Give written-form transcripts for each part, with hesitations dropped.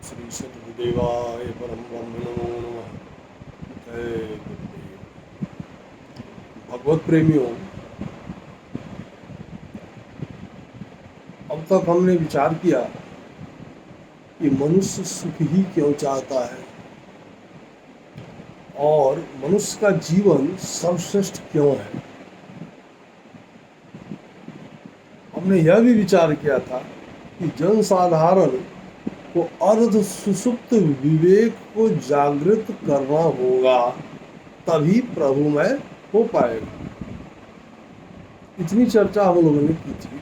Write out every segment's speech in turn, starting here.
श्री सद्गुरुदेवाय परम ब्रह्म नमो नमः। जय गुरुदेव। भगवत प्रेमियों, अब तक हमने विचार किया कि मनुष्य सुख ही क्यों चाहता है और मनुष्य का जीवन सर्वश्रेष्ठ क्यों है। हमने यह भी विचार किया था कि जनसाधारण को अर्ध सुषुप्त विवेक को जागृत करना होगा, तभी प्रभुमय हो पाएगा। इतनी चर्चा हम लोगों ने की थी।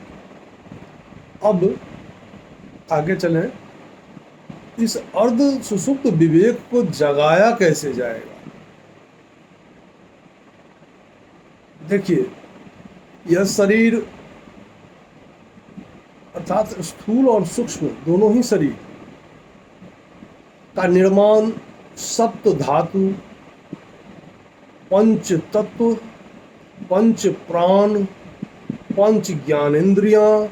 अब आगे चलें। इस अर्ध सुषुप्त विवेक को जगाया कैसे जाएगा। देखिए, यह शरीर अर्थात स्थूल और सूक्ष्म दोनों ही शरीर का निर्माण सप्त धातु, पंच तत्व, पंच प्राण, पंच ज्ञानेंद्रियां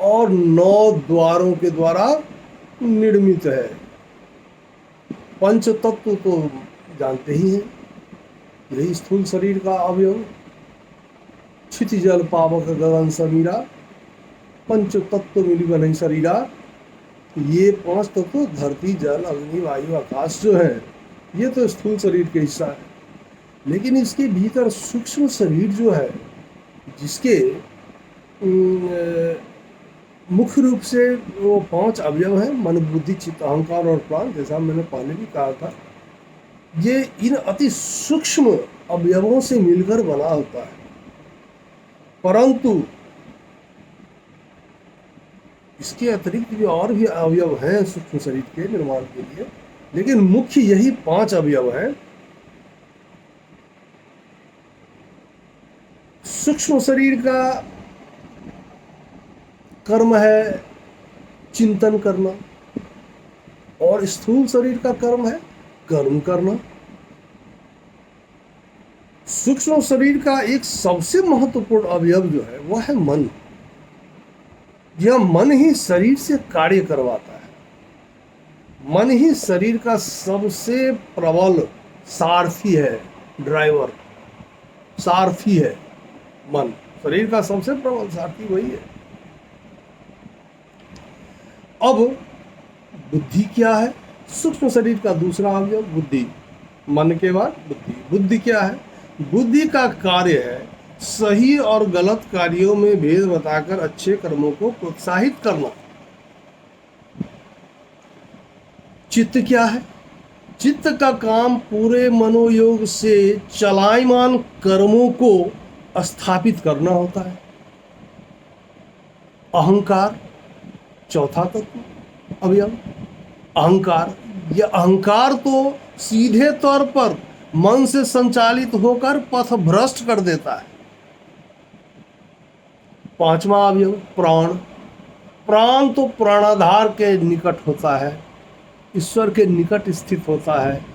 और 9 द्वारों के द्वारा निर्मित है। पंच तत्व तो जानते ही हैं, यही स्थूल शरीर का अवयव। क्षिति जल पावक गगन समीरा, पंच तत्व मिलिबन शरीरा। ये 5 तत्व धरती जल अग्नि वायु आकाश जो है, ये तो स्थूल शरीर के हिस्सा है। लेकिन इसके भीतर सूक्ष्म शरीर जो है, जिसके मुख्य रूप से वो 5 अवयव हैं, मन बुद्धि चित्त अहंकार और प्राण, जैसा मैंने पहले भी कहा था। ये इन अति सूक्ष्म अवयवों से मिलकर बना होता है। परंतु इसके अतिरिक्त भी और भी अवयव हैं सूक्ष्म शरीर के निर्माण के लिए, लेकिन मुख्य यही 5 अवयव हैं। सूक्ष्म शरीर का कर्म है चिंतन करना और स्थूल शरीर का कर्म है कर्म करना। सूक्ष्म शरीर का एक सबसे महत्वपूर्ण अवयव जो है वह है मन। यह मन ही शरीर से कार्य करवाता है। मन ही शरीर का सबसे प्रबल सारथी है, ड्राइवर, सारथी है मन। शरीर का सबसे प्रबल सारथी वही है। अब बुद्धि क्या है? सूक्ष्म शरीर का दूसरा अवयव बुद्धि। मन के बाद बुद्धि। बुद्धि क्या है? बुद्धि का कार्य है सही और गलत कार्यों में भेद बताकर अच्छे कर्मों को प्रोत्साहित करना। चित्त क्या है? चित्त का काम पूरे मनोयोग से चलायमान कर्मों को स्थापित करना होता है। अहंकार चौथा तत्व अवयव, अहंकार। यह अहंकार तो सीधे तौर पर मन से संचालित होकर पथ भ्रष्ट कर देता है। 5वां अवयव प्राण। प्राण तो प्राणाधार के निकट होता है, ईश्वर के निकट स्थित होता है।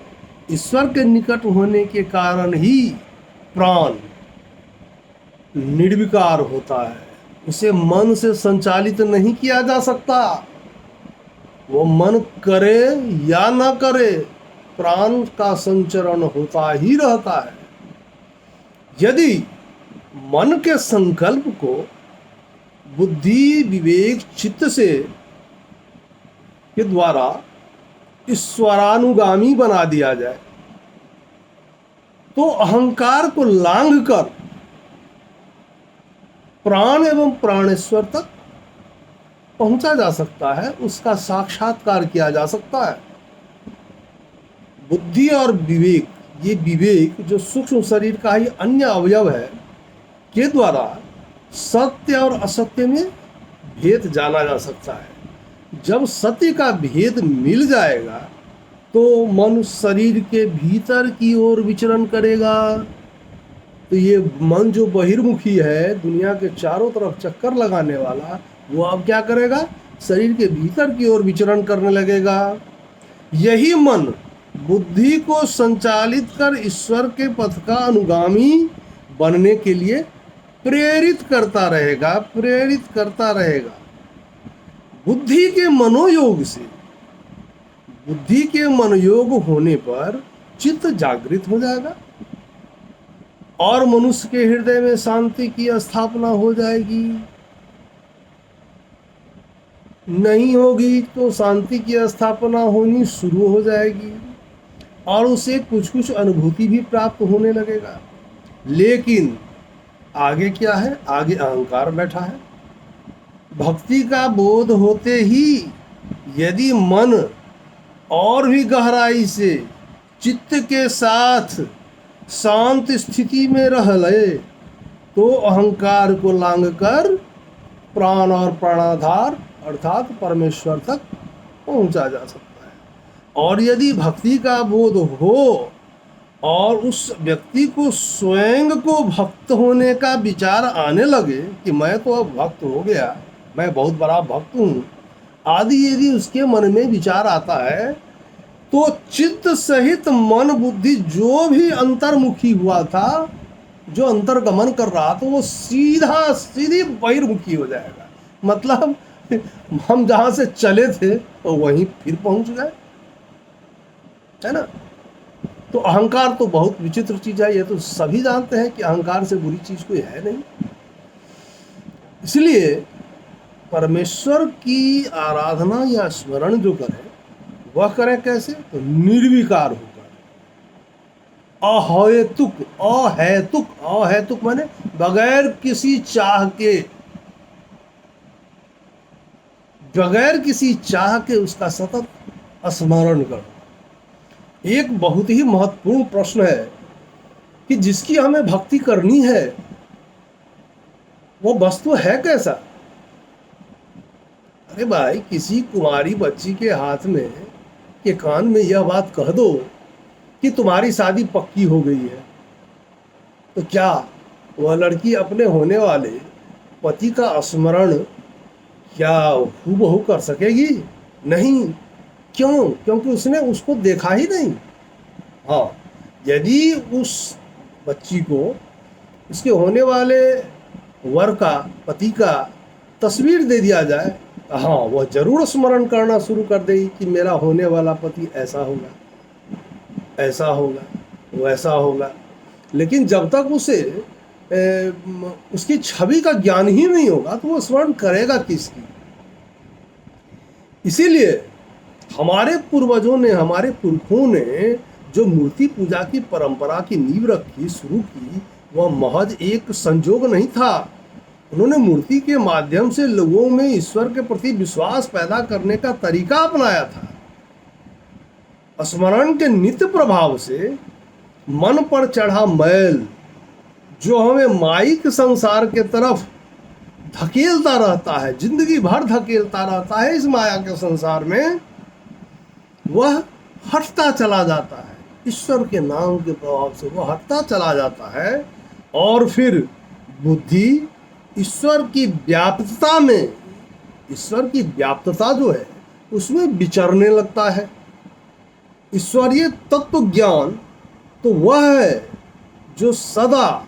ईश्वर के निकट होने के कारण ही प्राण निर्विकार होता है। उसे मन से संचालित नहीं किया जा सकता। वो मन करे या ना करे, प्राण का संचरण होता ही रहता है। यदि मन के संकल्प को बुद्धि विवेक चित्त से के द्वारा ईश्वरानुगामी बना दिया जाए तो अहंकार को लांघ कर प्राण एवं प्राणेश्वर तक पहुंचा जा सकता है, उसका साक्षात्कार किया जा सकता है। बुद्धि और विवेक, ये विवेक जो सूक्ष्म शरीर का ही अन्य अवयव है, के द्वारा सत्य और असत्य में भेद जाना जा सकता है। जब सत्य का भेद मिल जाएगा तो मन शरीर के भीतर की ओर विचरण करेगा। तो ये मन जो बहिर्मुखी है, दुनिया के चारों तरफ चक्कर लगाने वाला, वो अब क्या करेगा? शरीर के भीतर की ओर विचरण करने लगेगा। यही मन बुद्धि को संचालित कर ईश्वर के पथ का अनुगामी बनने के लिए प्रेरित करता रहेगा। बुद्धि के मनोयोग से बुद्धि के मनयोग होने पर चित्त जागृत हो जाएगा और मनुष्य के हृदय में शांति की स्थापना हो जाएगी। नहीं होगी तो शांति की स्थापना होनी शुरू हो जाएगी और उसे कुछ कुछ अनुभूति भी प्राप्त होने लगेगा। लेकिन आगे क्या है? आगे अहंकार बैठा है। भक्ति का बोध होते ही यदि मन और भी गहराई से चित्त के साथ शांत स्थिति में रह ले तो अहंकार को लांघकर प्राण और प्राणाधार अर्थात परमेश्वर तक पहुंचा जा सकता है। और यदि भक्ति का बोध हो और उस व्यक्ति को स्वयं को भक्त होने का विचार आने लगे कि मैं तो अब भक्त हो गया, मैं बहुत बड़ा भक्त हूँ आदि, यदि उसके मन में विचार आता है तो चित्त सहित मन बुद्धि जो भी अंतर्मुखी हुआ था, जो अंतर्गमन कर रहा था, वो सीधी बहिर्मुखी हो जाएगा। मतलब हम जहां से चले थे तो वहीं फिर पहुंच गए, है ना। तो अहंकार तो बहुत विचित्र चीज है, ये तो सभी जानते हैं कि अहंकार से बुरी चीज कोई है नहीं। इसलिए परमेश्वर की आराधना या स्मरण जो करें वह करें कैसे? तो निर्विकार होकर, अहेतुक माने बगैर किसी चाह के, बगैर किसी चाह के उसका सतत स्मरण करो। एक बहुत ही महत्वपूर्ण प्रश्न है कि जिसकी हमें भक्ति करनी है वो वस्तु है कैसा? अरे भाई, किसी कुंवारी बच्ची के हाथ में के कान में यह बात कह दो कि तुम्हारी शादी पक्की हो गई है, तो क्या वह लड़की अपने होने वाले पति का स्मरण क्या हूबहू कर सकेगी? नहीं। क्यों? क्योंकि उसने उसको देखा ही नहीं। हाँ, यदि उस बच्ची को उसके होने वाले वर का, पति का तस्वीर दे दिया जाए, हाँ, वह जरूर स्मरण करना शुरू कर देगी कि मेरा होने वाला पति ऐसा होगा, ऐसा होगा, वैसा होगा। लेकिन जब तक उसे उसकी छवि का ज्ञान ही नहीं होगा तो वो स्मरण करेगा किसकी? इसीलिए हमारे पूर्वजों ने, हमारे पुरखों ने जो मूर्ति पूजा की परंपरा की नींव रखी, शुरू की, वह महज एक संजोग नहीं था। उन्होंने मूर्ति के माध्यम से लोगों में ईश्वर के प्रति विश्वास पैदा करने का तरीका अपनाया था। स्मरण के नित्य प्रभाव से मन पर चढ़ा मैल जो हमें माइक संसार के तरफ धकेलता रहता है, जिंदगी भर धकेलता रहता है इस माया के संसार में, वह हटता चला जाता है। ईश्वर के नाम के प्रभाव से वह हटता चला जाता है और फिर बुद्धि ईश्वर की व्याप्तता में, ईश्वर की व्याप्तता जो है उसमें विचरने लगता है। ईश्वरीय तत्व ज्ञान तो वह है जो सदा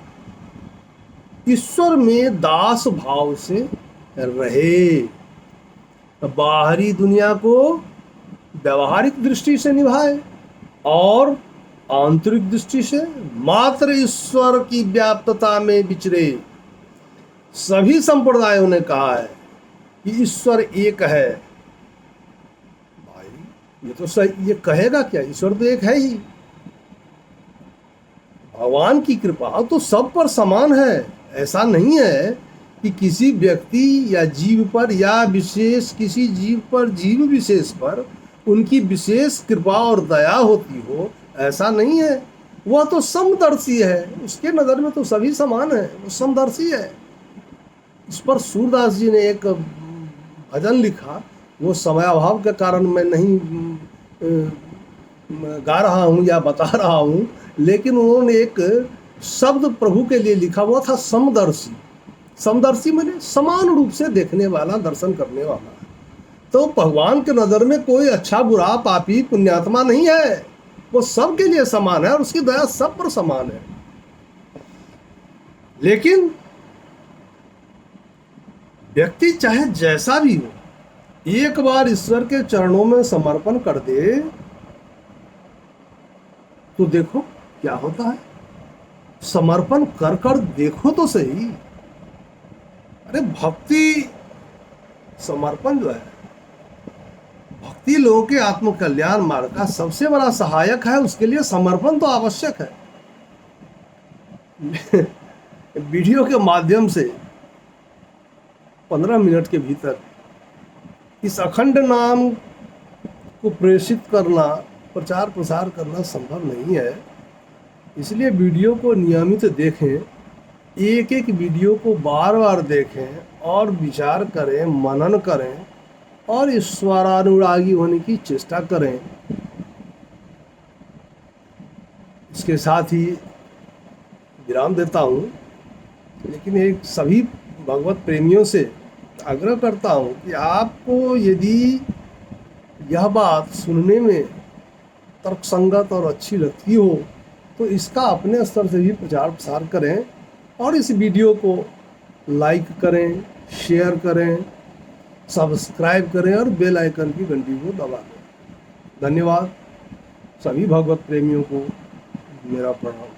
ईश्वर में दास भाव से रहे, बाहरी दुनिया को व्यवहारिक दृष्टि से निभाए और आंतरिक दृष्टि से मात्र ईश्वर की व्याप्तता में विचरे। सभी संप्रदायों ने कहा है कि ईश्वर एक है। भाई, ये तो सही, ये कहेगा क्या? ईश्वर तो एक है ही। भगवान की कृपा तो सब पर समान है। ऐसा नहीं है कि किसी व्यक्ति या जीव पर या विशेष किसी जीव पर, जीव विशेष पर उनकी विशेष कृपा और दया होती हो, ऐसा नहीं है। वह तो समदर्शी है, उसके नज़र में तो सभी समान है, वो समदर्शी है। इस पर सूरदास जी ने एक भजन लिखा, वो समय अभाव के कारण मैं नहीं गा रहा हूँ या बता रहा हूँ, लेकिन उन्होंने एक शब्द प्रभु के लिए लिखा, वो था समदर्शी। समदर्शी माने समान रूप से देखने वाला, दर्शन करने वाला। तो भगवान के नज़र में कोई अच्छा बुरा, पापी पुण्यात्मा नहीं है, वो सबके लिए समान है और उसकी दया सब पर समान है। लेकिन व्यक्ति चाहे जैसा भी हो, एक बार ईश्वर के चरणों में समर्पण कर दे तो देखो क्या होता है। समर्पण कर कर देखो तो सही। अरे भक्ति, समर्पण जो है, भक्ति लोगों के आत्म कल्याण मार्ग का सबसे बड़ा सहायक है। उसके लिए समर्पण तो आवश्यक है। वीडियो के माध्यम से 15 मिनट के भीतर इस अखंड नाम को प्रेषित करना, प्रचार प्रसार करना संभव नहीं है। इसलिए वीडियो को नियमित देखें, एक एक वीडियो को बार बार देखें और विचार करें, मनन करें और ईश्वरानुरागी होने की चेष्टा करें। इसके साथ ही विराम देता हूँ, लेकिन एक सभी भगवत प्रेमियों से आग्रह करता हूँ कि आपको यदि यह बात सुनने में तर्कसंगत और अच्छी लगती हो तो इसका अपने स्तर से भी प्रचार प्रसार करें और इस वीडियो को लाइक करें, शेयर करें, सब्सक्राइब करें और बेल आइकन की घंटी को दबा दें। धन्यवाद। सभी भगवत प्रेमियों को मेरा प्रणाम।